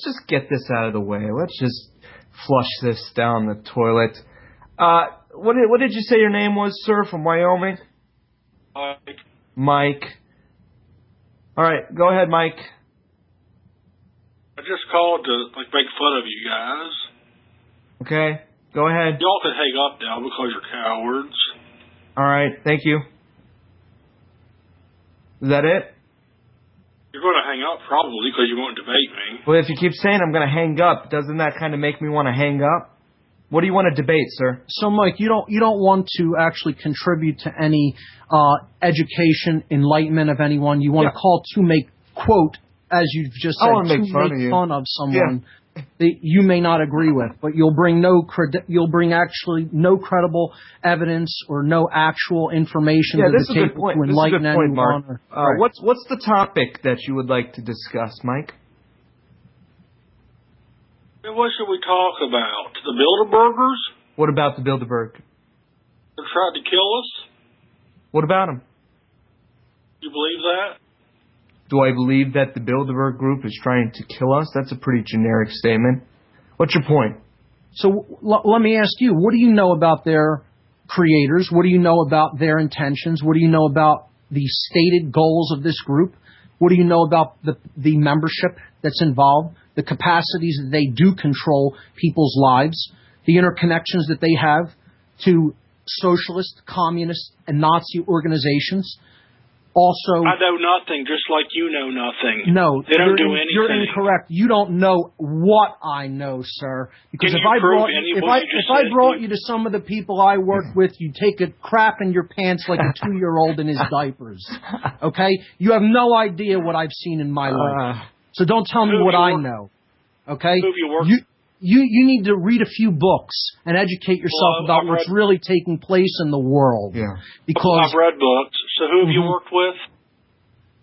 just get this out of the way. Let's just flush this down the toilet. What did you say your name was, sir, from Wyoming? Mike. All right, go ahead, Mike. I just called to make fun of you guys. Okay, go ahead. Y'all can hang up now because you're cowards. All right, thank you. Is that it? You're going to hang up probably because you won't debate me. Well, if you keep saying I'm going to hang up, doesn't that kind of make me want to hang up? What do you want to debate, sir? So, Mike, you don't want to actually contribute to any education, enlightenment of anyone. You want to call to make, quote, as you've just said, to make fun of someone that you may not agree with, but you'll bring actually no credible evidence or no actual information to the table to enlighten anyone. Mark. What's the topic that you would like to discuss, Mike? What should we talk about? The Bilderbergers? What about the Bilderberg? They tried to kill us? What about them? You believe that? Do I believe that the Bilderberg group is trying to kill us? That's a pretty generic statement. What's your point? So let me ask you, what do you know about their creators? What do you know about their intentions? What do you know about the stated goals of this group? What do you know about the membership that's involved, the capacities that they do control people's lives, the interconnections that they have to socialist, communist, and Nazi organizations? Also, I know nothing, just like you know nothing. No, they don't do anything. You're incorrect. You don't know what I know, sir. Because if I brought you to some of the people I work with, you'd take a crap in your pants like a 2-year-old in his diapers. Okay? You have no idea what I've seen in my life. So don't tell me what I know. Okay? Who have you worked You need to read a few books and educate yourself about what's really taking place in the world. Yeah. Because I've read books. So who have you worked with?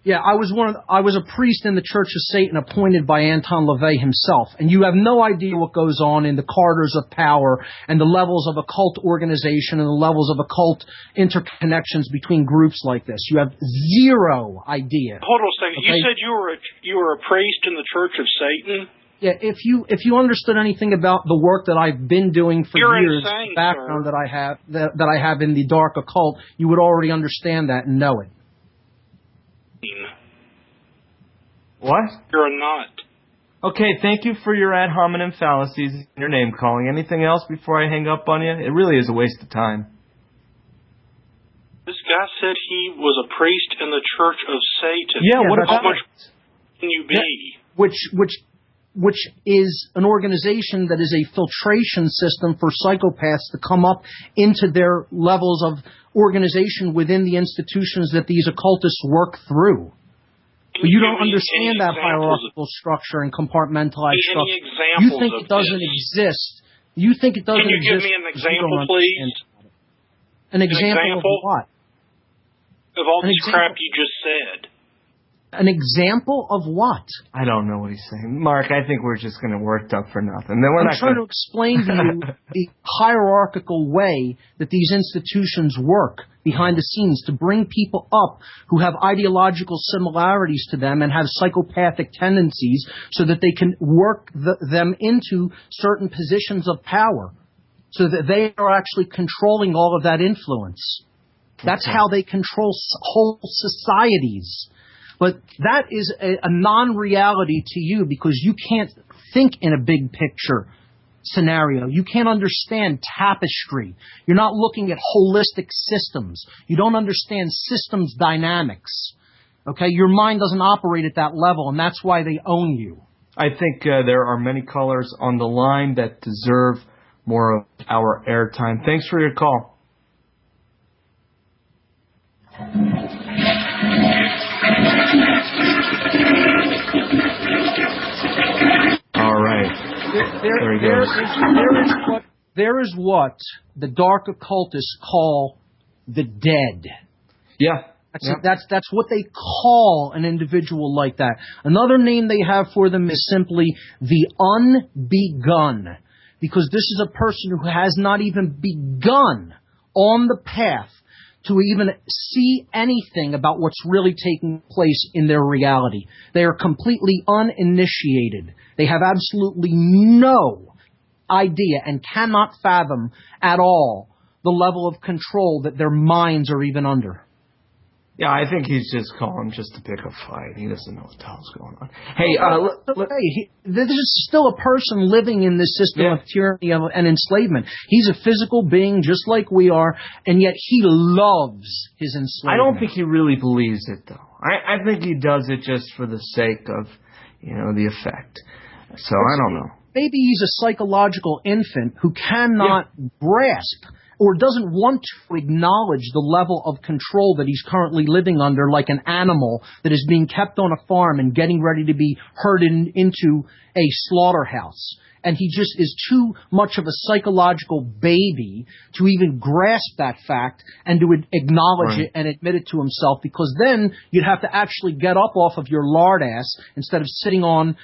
Yeah, I was a priest in the Church of Satan appointed by Anton LaVey himself. And you have no idea what goes on in the corridors of power and the levels of occult organization and the levels of occult interconnections between groups like this. You have zero idea. Hold on a second. Okay? You said you were a priest in the Church of Satan? Yeah, if you understood anything about the work that I've been doing for years, insane, the background that I have in the dark occult, you would already understand that and know it. What? You're a nut. Okay, thank you for your ad hominem fallacies and your name calling. Anything else before I hang up on you? It really is a waste of time. This guy said he was a priest in the Church of Satan. Yeah, what How about much can you be? Yeah, which is an organization that is a filtration system for psychopaths to come up into their levels of organization within the institutions that these occultists work through. But you don't understand that hierarchical structure and compartmentalized structure. You think it doesn't exist. You think it doesn't exist. Can you give me an example, please? An example of what? Of all this crap you just said. An example of what? I don't know what he's saying. Mark, I think we're just going to work up for nothing. Then I'm trying to explain to you the hierarchical way that these institutions work behind the scenes to bring people up who have ideological similarities to them and have psychopathic tendencies so that they can work them into certain positions of power so that they are actually controlling all of that influence. That's how they control whole societies. But that is a non-reality to you because you can't think in a big picture scenario. You can't understand tapestry. You're not looking at holistic systems. You don't understand systems dynamics. Okay? Your mind doesn't operate at that level, and that's why they own you. I think there are many callers on the line that deserve more of our airtime. Thanks for your call. All right. There he goes. There is what the dark occultists call the dead. Yeah. That's what they call an individual like that. Another name they have for them is simply the unbegun, because this is a person who has not even begun on the path to even see anything about what's really taking place in their reality. They are completely uninitiated. They have absolutely no idea and cannot fathom at all the level of control that their minds are even under. Yeah, I think he's just calling just to pick a fight. He doesn't know what the hell's going on. Hey, this is still a person living in this system of tyranny and enslavement. He's a physical being just like we are, and yet he loves his enslavement. I don't think he really believes it, though. I think he does it just for the sake of, the effect. So I don't know. Maybe he's a psychological infant who cannot grasp or doesn't want to acknowledge the level of control that he's currently living under, like an animal that is being kept on a farm and getting ready to be herded into a slaughterhouse. And he just is too much of a psychological baby to even grasp that fact and to acknowledge it and admit it to himself, because then you'd have to actually get up off of your lard ass instead of sitting on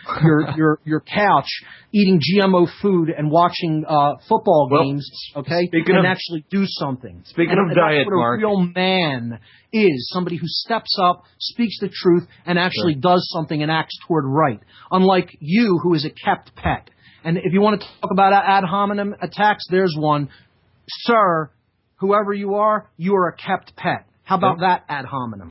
your couch eating GMO food and watching football games, and actually do something. Speaking of diet, that's what a real man is, somebody who steps up, speaks the truth, and actually does something and acts toward right. Unlike you, who is a kept pet. And if you want to talk about ad hominem attacks, there's one. Sir, whoever you are a kept pet. How about that ad hominem?